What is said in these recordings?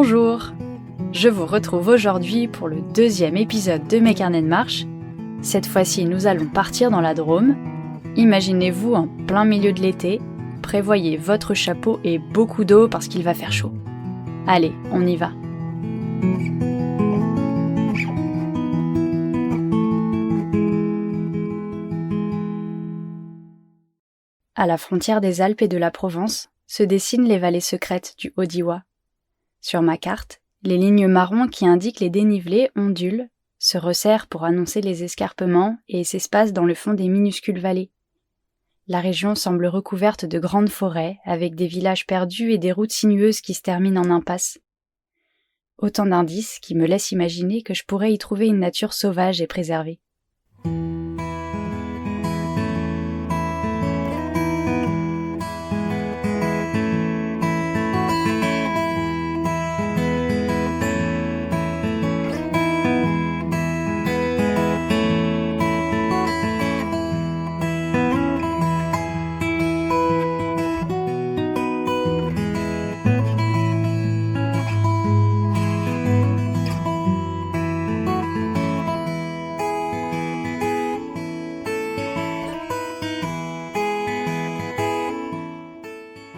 Bonjour! Je vous retrouve aujourd'hui pour le 2e épisode de mes carnets de marche. Cette fois-ci, nous allons partir dans la Drôme. Imaginez-vous en plein milieu de l'été, prévoyez votre chapeau et beaucoup d'eau parce qu'il va faire chaud. Allez, on y va! À la frontière des Alpes et de la Provence se dessinent les vallées secrètes du Haut-Diois. Sur ma carte, les lignes marron qui indiquent les dénivelés ondulent, se resserrent pour annoncer les escarpements et s'espacent dans le fond des minuscules vallées. La région semble recouverte de grandes forêts, avec des villages perdus et des routes sinueuses qui se terminent en impasse. Autant d'indices qui me laissent imaginer que je pourrais y trouver une nature sauvage et préservée.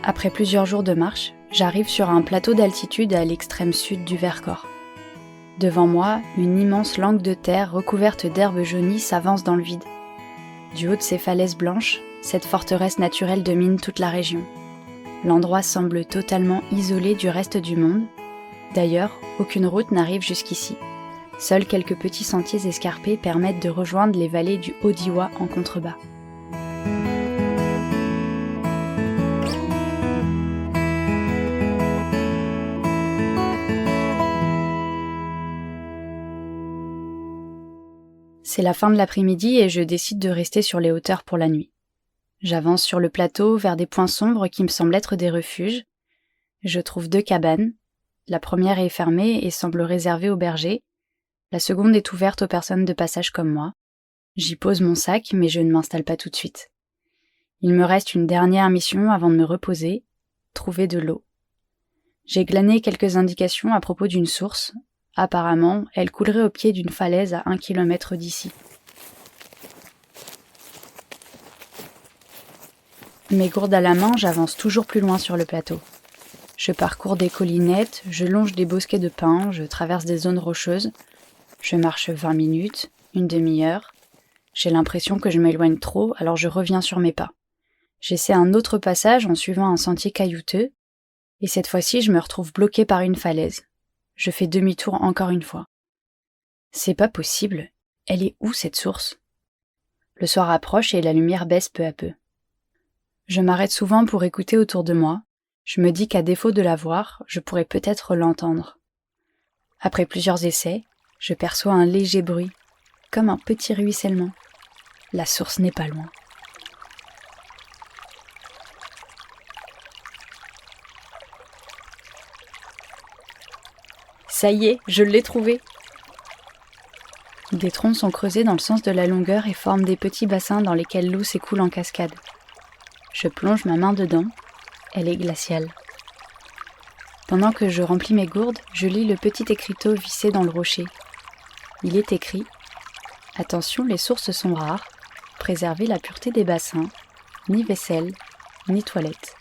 Après plusieurs jours de marche, j'arrive sur un plateau d'altitude à l'extrême sud du Vercors. Devant moi, une immense langue de terre recouverte d'herbes jaunies s'avance dans le vide. Du haut de ces falaises blanches, cette forteresse naturelle domine toute la région. L'endroit semble totalement isolé du reste du monde. D'ailleurs, aucune route n'arrive jusqu'ici. Seuls quelques petits sentiers escarpés permettent de rejoindre les vallées du Haut-Diois en contrebas. C'est la fin de l'après-midi et je décide de rester sur les hauteurs pour la nuit. J'avance sur le plateau vers des points sombres qui me semblent être des refuges. Je trouve 2 cabanes. La première est fermée et semble réservée aux bergers. La seconde est ouverte aux personnes de passage comme moi. J'y pose mon sac, mais je ne m'installe pas tout de suite. Il me reste une dernière mission avant de me reposer, trouver de l'eau. J'ai glané quelques indications à propos d'une source. Apparemment, elle coulerait au pied d'une falaise à 1 kilomètre d'ici. Mes gourdes à la main, j'avance toujours plus loin sur le plateau. Je parcours des collinettes, je longe des bosquets de pins, je traverse des zones rocheuses. Je marche 20 minutes, une demi-heure. J'ai l'impression que je m'éloigne trop, alors je reviens sur mes pas. J'essaie un autre passage en suivant un sentier caillouteux, et cette fois-ci, je me retrouve bloquée par une falaise. Je fais demi-tour encore une fois. C'est pas possible. Elle est où cette source ? Le soir approche et la lumière baisse peu à peu. Je m'arrête souvent pour écouter autour de moi. Je me dis qu'à défaut de la voir, je pourrais peut-être l'entendre. Après plusieurs essais, je perçois un léger bruit, comme un petit ruissellement. La source n'est pas loin. Ça y est, je l'ai trouvé. Des troncs sont creusés dans le sens de la longueur et forment des petits bassins dans lesquels l'eau s'écoule en cascade. Je plonge ma main dedans, elle est glaciale. Pendant que je remplis mes gourdes, je lis le petit écriteau vissé dans le rocher. Il est écrit « Attention, les sources sont rares, préservez la pureté des bassins, ni vaisselle, ni toilette. »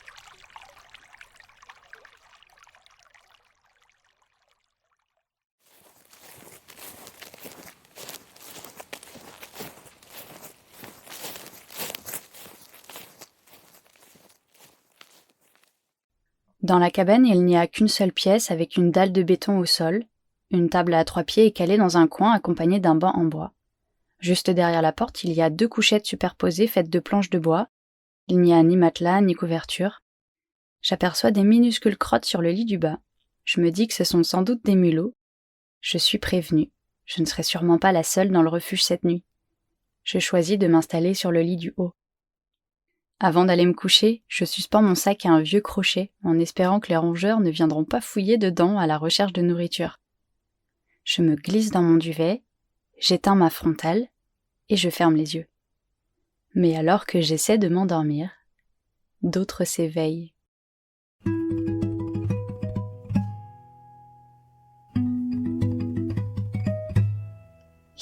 Dans la cabane, il n'y a qu'une seule pièce avec une dalle de béton au sol. Une table à 3 pieds est calée dans un coin accompagnée d'un banc en bois. Juste derrière la porte, il y a 2 couchettes superposées faites de planches de bois. Il n'y a ni matelas, ni couverture. J'aperçois des minuscules crottes sur le lit du bas. Je me dis que ce sont sans doute des mulots. Je suis prévenue. Je ne serai sûrement pas la seule dans le refuge cette nuit. Je choisis de m'installer sur le lit du haut. Avant d'aller me coucher, je suspends mon sac à un vieux crochet en espérant que les rongeurs ne viendront pas fouiller dedans à la recherche de nourriture. Je me glisse dans mon duvet, j'éteins ma frontale et je ferme les yeux. Mais alors que j'essaie de m'endormir, d'autres s'éveillent.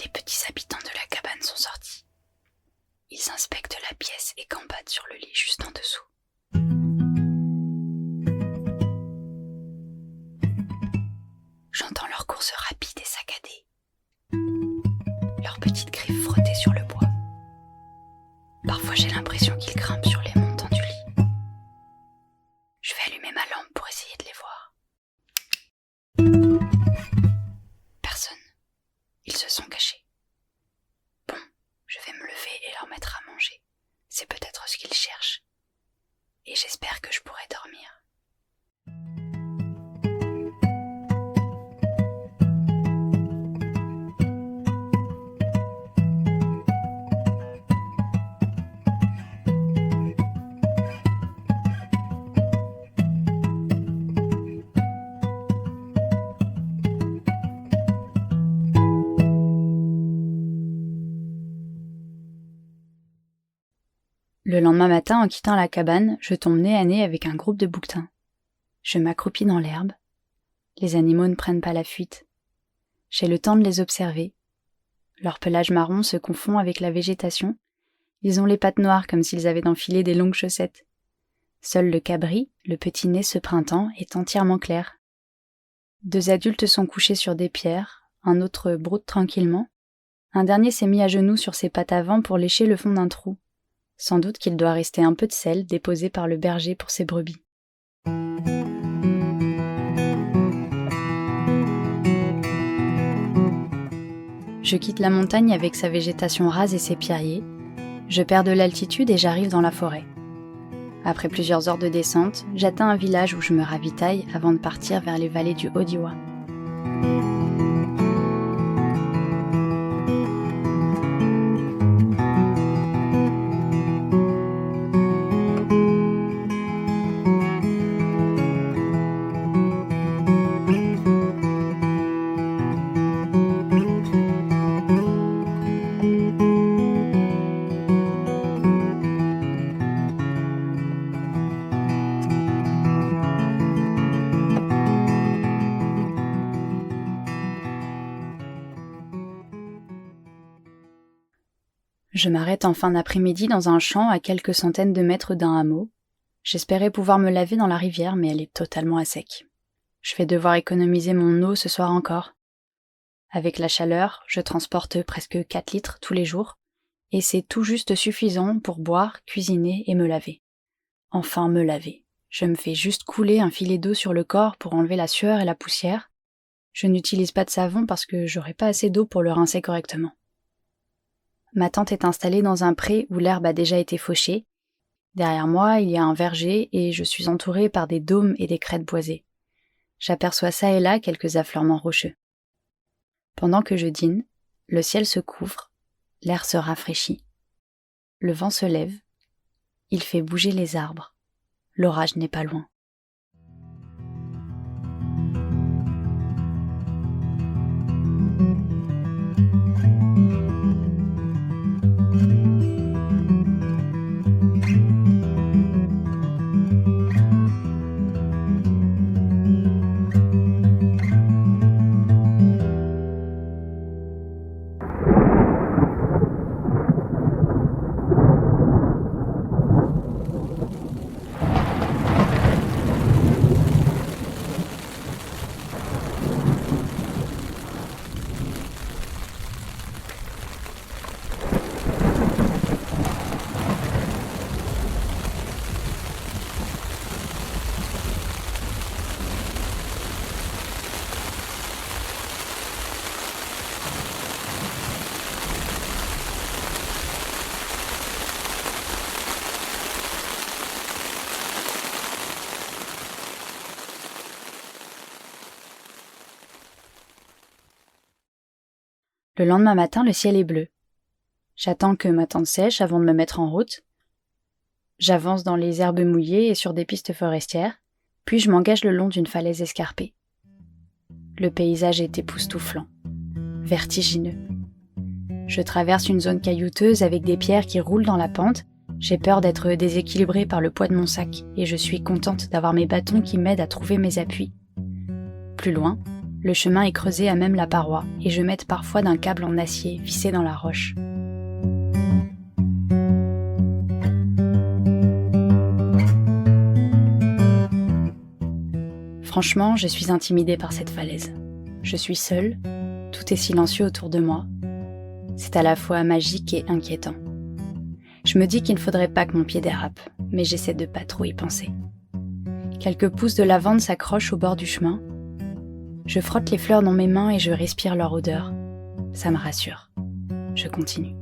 Les petits habitants de la cabane sont sortis. Ils inspectent la pièce et gambadent sur le lit juste en dessous. J'entends leurs courses rapides et saccadées. Leurs petites griffes frottées sur le bois. Parfois j'ai l'impression qu'ils grimpent sur les montants du lit. Je vais allumer ma lampe pour essayer de les voir. Personne. Ils se sont cachés. Bon, je vais me lever et leur mettre à manger. C'est peut-être ce qu'ils cherchent. Et j'espère que je pourrai dormir. Le lendemain matin, en quittant la cabane, je tombe nez à nez avec un groupe de bouquetins. Je m'accroupis dans l'herbe. Les animaux ne prennent pas la fuite. J'ai le temps de les observer. Leur pelage marron se confond avec la végétation. Ils ont les pattes noires comme s'ils avaient enfilé des longues chaussettes. Seul le cabri, le petit nez ce printemps, est entièrement clair. 2 adultes sont couchés sur des pierres, un autre broute tranquillement. Un dernier s'est mis à genoux sur ses pattes avant pour lécher le fond d'un trou. Sans doute qu'il doit rester un peu de sel déposé par le berger pour ses brebis. Je quitte la montagne avec sa végétation rase et ses pierriers. Je perds de l'altitude et j'arrive dans la forêt. Après plusieurs heures de descente, j'atteins un village où je me ravitaille avant de partir vers les vallées du Haut-Diois. Je m'arrête en fin d'après-midi dans un champ à quelques centaines de mètres d'un hameau. J'espérais pouvoir me laver dans la rivière, mais elle est totalement à sec. Je vais devoir économiser mon eau ce soir encore. Avec la chaleur, je transporte presque 4 litres tous les jours, et c'est tout juste suffisant pour boire, cuisiner et me laver. Enfin me laver. Je me fais juste couler un filet d'eau sur le corps pour enlever la sueur et la poussière. Je n'utilise pas de savon parce que j'aurai pas assez d'eau pour le rincer correctement. Ma tente est installée dans un pré où l'herbe a déjà été fauchée. Derrière moi, il y a un verger et je suis entourée par des dômes et des crêtes boisées. J'aperçois ça et là quelques affleurements rocheux. Pendant que je dîne, le ciel se couvre, l'air se rafraîchit. Le vent se lève, il fait bouger les arbres. L'orage n'est pas loin. Le lendemain matin, le ciel est bleu. J'attends que ma tente sèche avant de me mettre en route. J'avance dans les herbes mouillées et sur des pistes forestières, puis je m'engage le long d'une falaise escarpée. Le paysage est époustouflant, vertigineux. Je traverse une zone caillouteuse avec des pierres qui roulent dans la pente. J'ai peur d'être déséquilibrée par le poids de mon sac et je suis contente d'avoir mes bâtons qui m'aident à trouver mes appuis. Plus loin, Le chemin est creusé à même la paroi et je m'aide parfois d'un câble en acier vissé dans la roche. Franchement, je suis intimidée par cette falaise. Je suis seule, tout est silencieux autour de moi. C'est à la fois magique et inquiétant. Je me dis qu'il ne faudrait pas que mon pied dérape, mais j'essaie de pas trop y penser. Quelques pousses de lavande s'accrochent au bord du chemin. Je frotte les fleurs dans mes mains et je respire leur odeur. Ça me rassure. Je continue.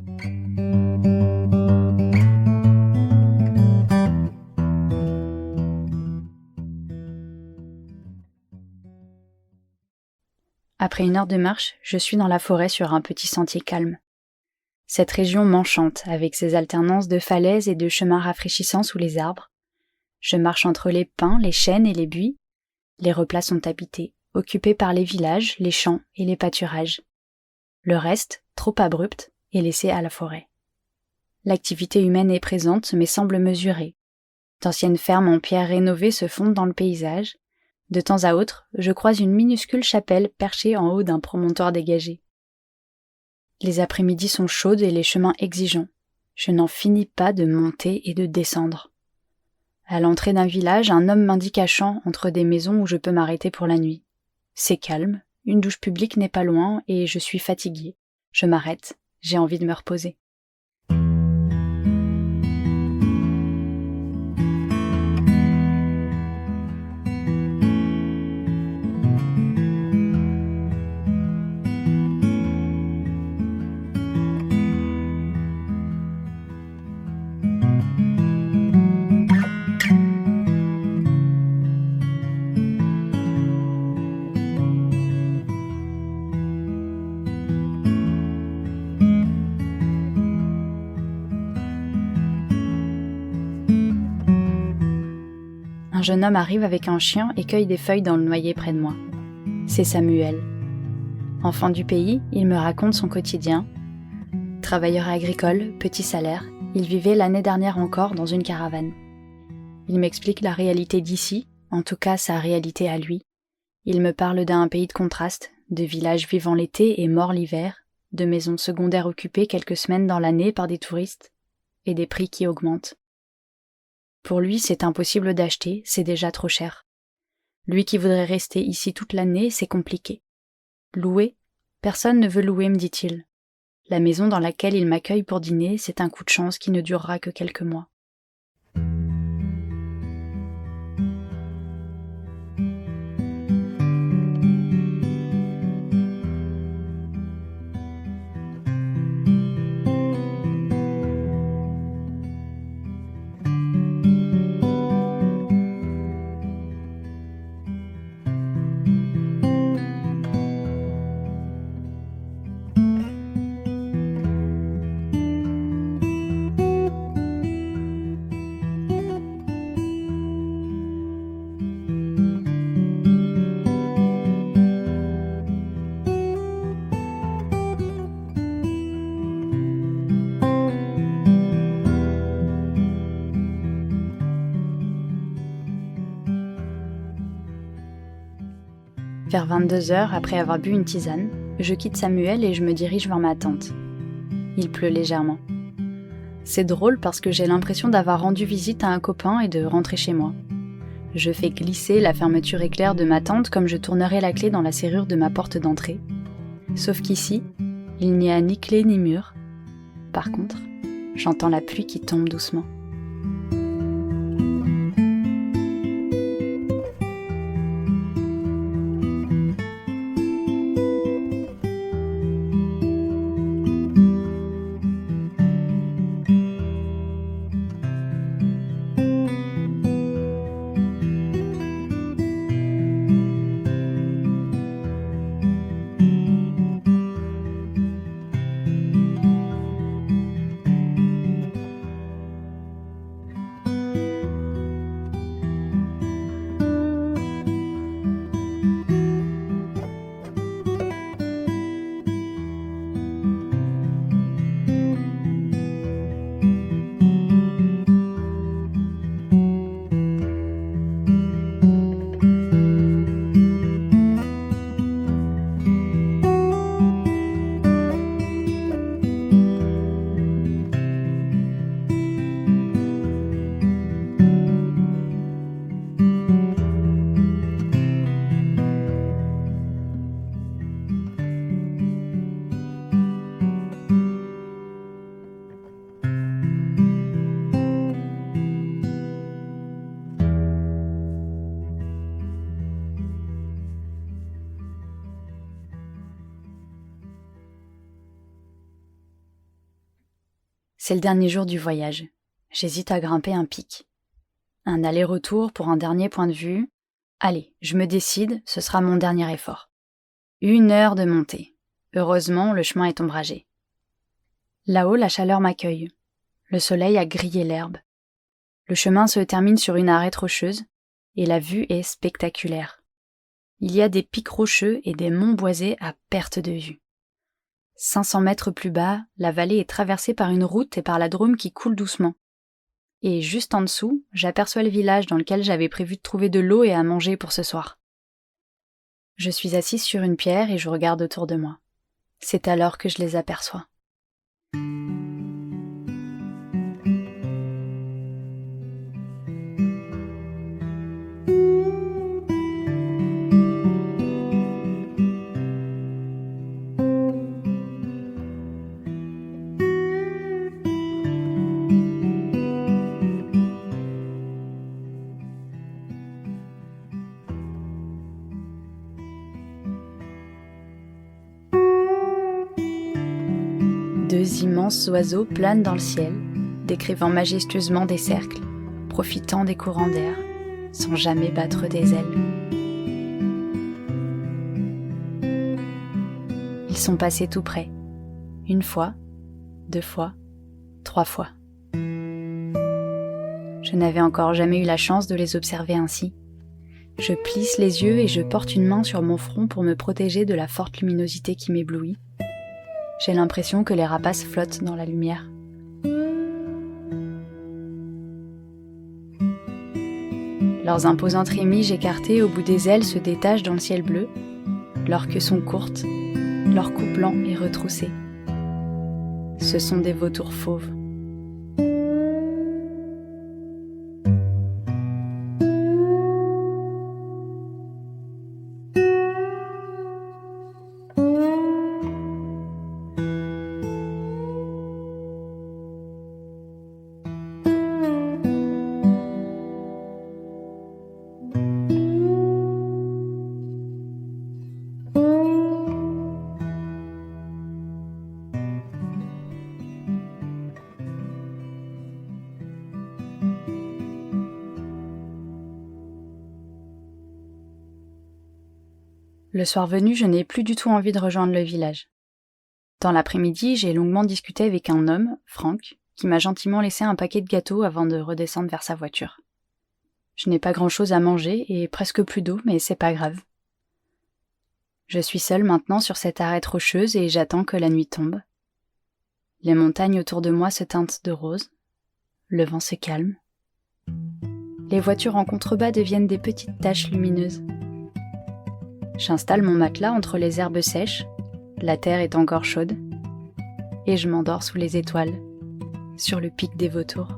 Après 1 heure de marche, je suis dans la forêt sur un petit sentier calme. Cette région m'enchante avec ses alternances de falaises et de chemins rafraîchissants sous les arbres. Je marche entre les pins, les chênes et les buis. Les replats sont habités, occupés par les villages, les champs et les pâturages. Le reste, trop abrupt, est laissé à la forêt. L'activité humaine est présente mais semble mesurée. D'anciennes fermes en pierre rénovées se fondent dans le paysage. De temps à autre, je croise une minuscule chapelle perchée en haut d'un promontoire dégagé. Les après-midi sont chaudes et les chemins exigeants. Je n'en finis pas de monter et de descendre. À l'entrée d'un village, un homme m'indique à champ entre des maisons où je peux m'arrêter pour la nuit. C'est calme, une douche publique n'est pas loin et je suis fatiguée. Je m'arrête, j'ai envie de me reposer. Un jeune homme arrive avec un chien et cueille des feuilles dans le noyer près de moi. C'est Samuel. Enfant du pays, il me raconte son quotidien. Travailleur agricole, petit salaire, il vivait l'année dernière encore dans une caravane. Il m'explique la réalité d'ici, en tout cas sa réalité à lui. Il me parle d'un pays de contraste, de villages vivant l'été et morts l'hiver, de maisons secondaires occupées quelques semaines dans l'année par des touristes, et des prix qui augmentent. Pour lui, c'est impossible d'acheter, c'est déjà trop cher. Lui qui voudrait rester ici toute l'année, c'est compliqué. Louer? Personne ne veut louer, me dit-il. La maison dans laquelle il m'accueille pour dîner, c'est un coup de chance qui ne durera que quelques mois. Vers 22h, après avoir bu une tisane, je quitte Samuel et je me dirige vers ma tante. Il pleut légèrement. C'est drôle parce que j'ai l'impression d'avoir rendu visite à un copain et de rentrer chez moi. Je fais glisser la fermeture éclair de ma tante comme je tournerais la clé dans la serrure de ma porte d'entrée. Sauf qu'ici, il n'y a ni clé ni mur. Par contre, j'entends la pluie qui tombe doucement. C'est le dernier jour du voyage. J'hésite à grimper un pic. Un aller-retour pour un dernier point de vue. Allez, je me décide, ce sera mon dernier effort. 1 heure de montée. Heureusement, le chemin est ombragé. Là-haut, la chaleur m'accueille. Le soleil a grillé l'herbe. Le chemin se termine sur une arête rocheuse et la vue est spectaculaire. Il y a des pics rocheux et des monts boisés à perte de vue. 500 mètres plus bas, la vallée est traversée par une route et par la Drôme qui coule doucement. Et juste en dessous, j'aperçois le village dans lequel j'avais prévu de trouver de l'eau et à manger pour ce soir. Je suis assise sur une pierre et je regarde autour de moi. C'est alors que je les aperçois. Deux immenses oiseaux planent dans le ciel, décrivant majestueusement des cercles, profitant des courants d'air, sans jamais battre des ailes. Ils sont passés tout près, 1 fois, 2 fois, 3 fois. Je n'avais encore jamais eu la chance de les observer ainsi. Je plisse les yeux et je porte une main sur mon front pour me protéger de la forte luminosité qui m'éblouit. J'ai l'impression que les rapaces flottent dans la lumière. Leurs imposantes rémiges écartées au bout des ailes se détachent dans le ciel bleu. Leurs queues sont courtes, leur cou blanc est retroussé. Ce sont des vautours fauves. Le soir venu, je n'ai plus du tout envie de rejoindre le village. Dans l'après-midi, j'ai longuement discuté avec un homme, Franck, qui m'a gentiment laissé un paquet de gâteaux avant de redescendre vers sa voiture. Je n'ai pas grand-chose à manger et presque plus d'eau, mais c'est pas grave. Je suis seule maintenant sur cette arête rocheuse et j'attends que la nuit tombe. Les montagnes autour de moi se teintent de rose. Le vent se calme. Les voitures en contrebas deviennent des petites taches lumineuses. J'installe mon matelas entre les herbes sèches, la terre est encore chaude, et je m'endors sous les étoiles, sur le pic des vautours.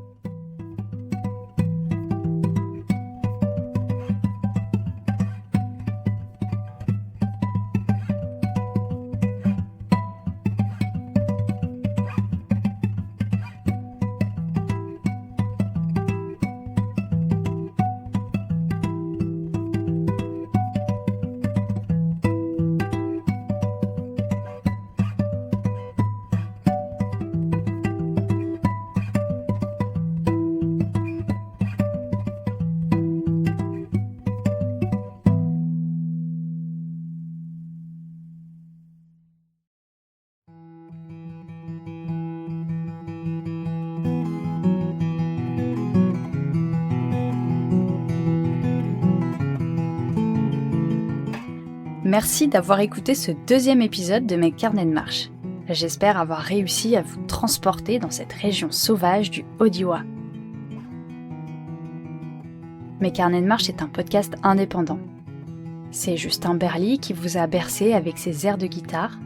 Merci d'avoir écouté ce 2e épisode de mes carnets de marche. J'espère avoir réussi à vous transporter dans cette région sauvage du Haut-Diois. Mes carnets de marche est un podcast indépendant. C'est Justin Berly qui vous a bercé avec ses airs de guitare.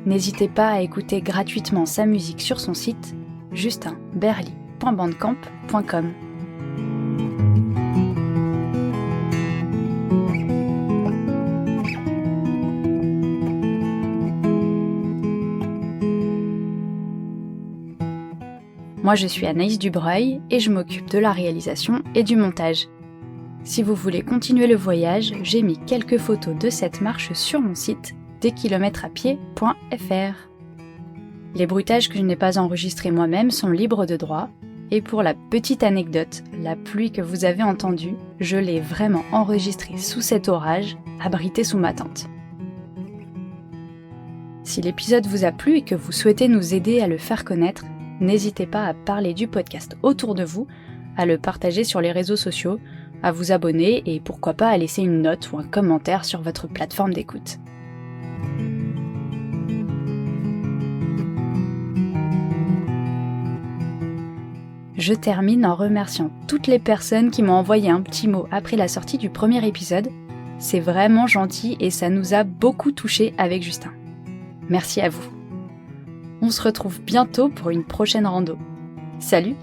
N'hésitez pas à écouter gratuitement sa musique sur son site justinberly.bandcamp.com. Moi, je suis Anaïs Dubreuil et je m'occupe de la réalisation et du montage. Si vous voulez continuer le voyage, j'ai mis quelques photos de cette marche sur mon site deskilometraspied.fr. Les bruitages que je n'ai pas enregistrés moi-même sont libres de droit, et pour la petite anecdote, la pluie que vous avez entendue, je l'ai vraiment enregistrée sous cet orage, abrité sous ma tente. Si l'épisode vous a plu et que vous souhaitez nous aider à le faire connaître, n'hésitez pas à parler du podcast autour de vous, à le partager sur les réseaux sociaux, à vous abonner et pourquoi pas à laisser une note ou un commentaire sur votre plateforme d'écoute. Je termine en remerciant toutes les personnes qui m'ont envoyé un petit mot après la sortie du premier épisode. C'est vraiment gentil et ça nous a beaucoup touchés avec Justin. Merci à vous. On se retrouve bientôt pour une prochaine rando. Salut!